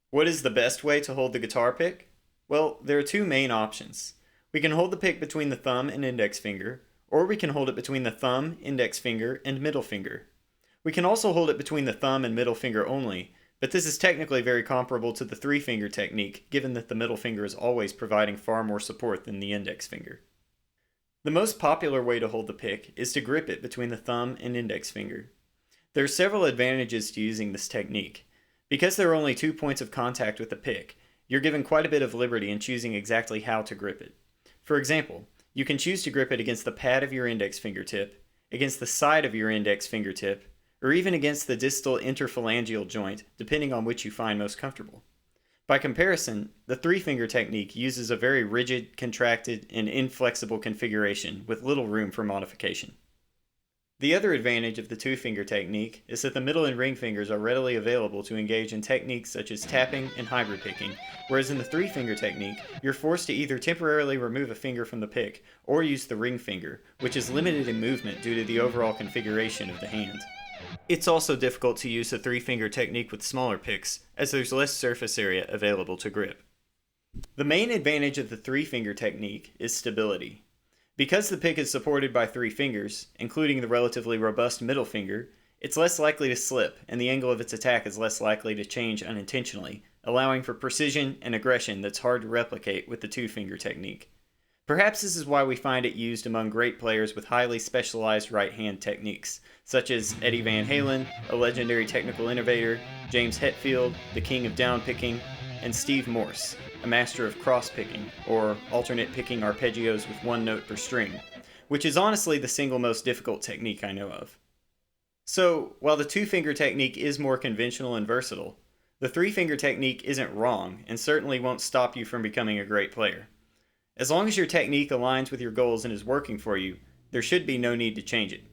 What is the best way to hold the guitar pick? Well, there are two main options. We can hold the pick between the thumb and index finger, or we can hold it between the thumb, index finger, and middle finger. We can also hold it between the thumb and middle finger only, but this is technically very comparable to the three-finger technique, given that the middle finger is always providing far more support than the index finger. The most popular way to hold the pick is to grip it between the thumb and index finger. There are several advantages to using this technique. Because there are only 2 points of contact with the pick, you're given quite a bit of liberty in choosing exactly how to grip it. For example, you can choose to grip it against the pad of your index fingertip, against the side of your index fingertip, or even against the distal interphalangeal joint, depending on which you find most comfortable. By comparison, the three-finger technique uses a very rigid, contracted, and inflexible configuration with little room for modification. The other advantage of the two-finger technique is that the middle and ring fingers are readily available to engage in techniques such as tapping and hybrid picking, whereas in the three-finger technique, you're forced to either temporarily remove a finger from the pick or use the ring finger, which is limited in movement due to the overall configuration of the hand. It's also difficult to use the three-finger technique with smaller picks, as there's less surface area available to grip. The main advantage of the three-finger technique is stability. Because the pick is supported by three fingers, including the relatively robust middle finger, it's less likely to slip, and the angle of its attack is less likely to change unintentionally, allowing for precision and aggression that's hard to replicate with the two-finger technique. Perhaps this is why we find it used among great players with highly specialized right-hand techniques, such as Eddie Van Halen, a legendary technical innovator, James Hetfield, the king of down-picking, and Steve Morse, a master of cross-picking, or alternate picking arpeggios with one note per string, which is honestly the single most difficult technique I know of. So, while the two-finger technique is more conventional and versatile, the three-finger technique isn't wrong and certainly won't stop you from becoming a great player. As long as your technique aligns with your goals and is working for you, there should be no need to change it.